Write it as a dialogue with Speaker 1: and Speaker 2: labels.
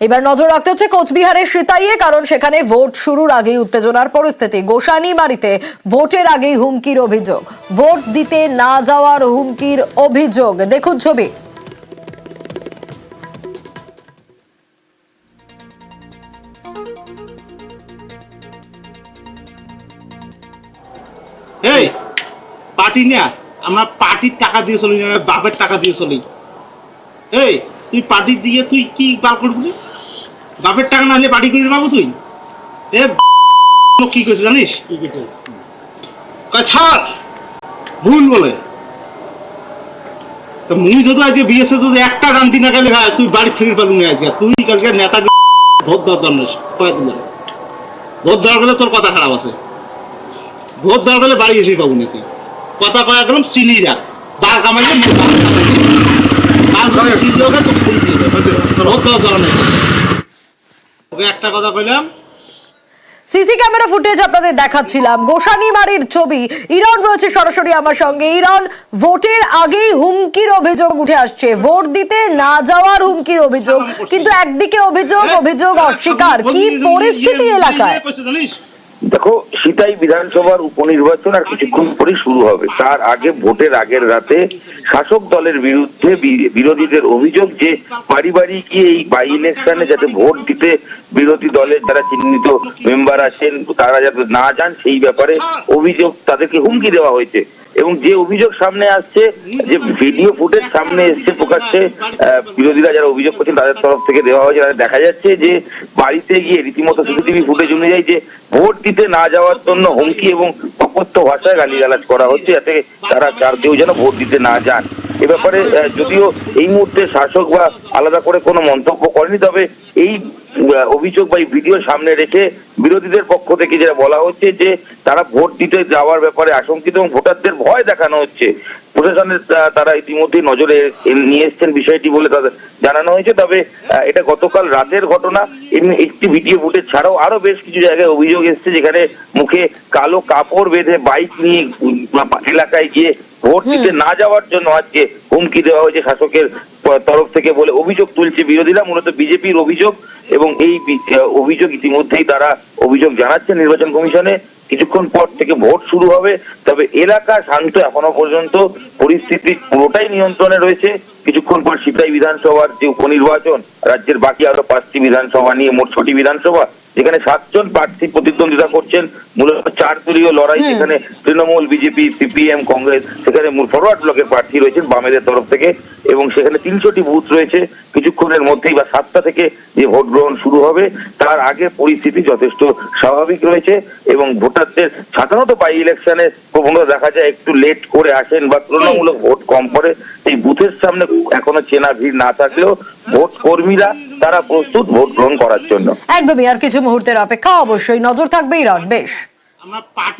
Speaker 1: এবার নজর রাখতে হচ্ছে কোচবিহারের সিতাইয়ে, কারণ সেখানে ভোট শুরুর আগেই উত্তেজনার পরিস্থিতি। গোসানিমারিতে ভোটের আগেই হুমকির অভিযোগ, ভোট দিতে না যাওয়ার হুমকির অভিযোগ। দেখুন ছবি।
Speaker 2: এই পার্টি না, আমরা পার্টির টাকা দিয়ে চলি না, বাপের টাকা দিয়ে চলি। এই তুই পার্টি দিয়ে তুই কি বার করবি? বাপের টাকা না হলে পার্টি করে পাবো তুই? এ কি করছিস জানিস? ছাড়, ভুল বলে তো মুই যদি আজকে বিয়েছে যদি একটা গান্তি না গেলে ভাই তুই বাড়ি ফিরে পাবি না। আজকে তুই কালকে নেতা ভোট দেওয়ার জন্য ভোট দেওয়ার গেলে তোর কথা খারাপ আছে। ভোট দেওয়ার গেলে বাড়ি এসে পাবো না তুই। কথা কয়া গেলাম চিনি রাখ, বার কামাইলে একটা কথা কইলাম।
Speaker 1: সিসি ক্যামেরা ফুটেজ আপনাদের দেখাচ্ছিলাম, গোসানিমারির ছবি। ইরন রয়েছে সরাসরি আমার সঙ্গে। ইরন, ভোটের আগেই হুমকির অভিযোগ উঠে আসছে, ভোট দিতে না যাওয়ার হুমকির অভিযোগ, কিন্তু একদিকে অভিযোগ অস্বীকার। কি পরিস্থিতি এলাকায়?
Speaker 3: দেখো, সিতাই বিধানসভার উপনির্বাচন আর কিছুক্ষণ পরে শুরু হবে। তার আগে ভোটের আগের রাতে শাসক দলের বিরুদ্ধে বিরোধীদের অভিযোগ যে পারিবারিক এই বাই ইলেকশনে যাতে ভোট দিতে বিরোধী দলের যারা চিহ্নিত মেম্বার আছেন তারা যাতে না যান, সেই ব্যাপারে অভিযোগ, তাদেরকে হুমকি দেওয়া হয়েছে। এবং যে অভিযোগ সামনে আসছে, যে ভিডিও ফুটেজ সামনে এসছে প্রকাশ্যে, বিরোধীরা যারা অভিযোগ করছেন তাদের তরফ থেকে দেওয়া হয়েছে, তাদের দেখা যাচ্ছে যে বাড়িতে গিয়ে রীতিমতো সিসিটিভি ফুটেজ অনুযায়ী যে ভোট দিতে না যাওয়ার জন্য হুমকি এবং অকথ্য ভাষায় গালিগালাজ করা হচ্ছে, যাতে তারা কেউ যেন ভোট দিতে না যান। এ ব্যাপারে যদিও এই মুহূর্তে শাসক বা আলাদা করে কোনো মন্তব্য করেনি, তবে এই অভিযোগ বা এই ভিডিও সামনে রেখে বিরোধীদের পক্ষ থেকে যেটা বলা হচ্ছে যে তারা ভোট দিতে যাওয়ার ব্যাপারে আশঙ্কিত এবং ভোটারদের ভয় দেখানো হচ্ছে। প্রশাসনের তারা ইতিমধ্যে নজরে নিয়ে এসছেন বিষয়টি বলে তাদের জানানো হয়েছে। তবে এটা গতকাল রাতের ঘটনা। একটি ভিডিও ফুটেজ ছাড়াও আরো বেশ কিছু জায়গায় অভিযোগ এসছে, যেখানে মুখে কালো কাপড় বেঁধে বাইক নিয়ে এলাকায় গিয়ে ভোট দিতে না যাওয়ার জন্য আজকে হুমকি দেওয়া হয়েছে শাসকের তরফ থেকে বলে অভিযোগ তুলছে বিরোধীরা। মূলত বিজেপির অভিযোগ, এবং এই অভিযোগ ইতিমধ্যেই তারা অভিযোগ জানাচ্ছে নির্বাচন কমিশনে। কিছুক্ষণ পর থেকে ভোট শুরু হবে। তবে এলাকা শান্ত, এখনো পর্যন্ত পরিস্থিতি পুরোটাই নিয়ন্ত্রণে রয়েছে। কিছুক্ষণ পর সিতাই বিধানসভার যে উপনির্বাচন, রাজ্যের বাকি আরো 5টি বিধানসভা নিয়ে মোট 6টি বিধানসভা, যেখানে 7 জন প্রার্থী প্রতিদ্বন্দ্বিতা করছেন। মূলত 4 দলীয় লড়াই, যেখানে তৃণমূল, বিজেপি, সিপিএম, কংগ্রেস, সেখানে ফরওয়ার্ড ব্লকের প্রার্থী রয়েছেন বামেদের তরফ থেকে, এবং সেখানে 300টি বুথ রয়েছে। কিছুক্ষণের মধ্যেই বা 7টা থেকে যে ভোট গ্রহণ শুরু হবে, তার আগে পরিস্থিতি যথেষ্ট স্বাভাবিক রয়েছে। এবং ভোটারদের সাধারণত বাই ইলেকশনে প্রবণতা দেখা যায় একটু লেট করে আসেন বা তুলনামূলক ভোট কম করে। এই বুথের সামনে এখনো চেনা ভিড় না থাকলেও ভোট কর্মীরা তারা প্রস্তুত ভোট গ্রহণ করার জন্য।
Speaker 1: একদমই, আর কিছু মুহূর্তের অপেক্ষা। অবশ্যই নজর থাকবে ইরন। বেশ,
Speaker 2: আমরা পার্টি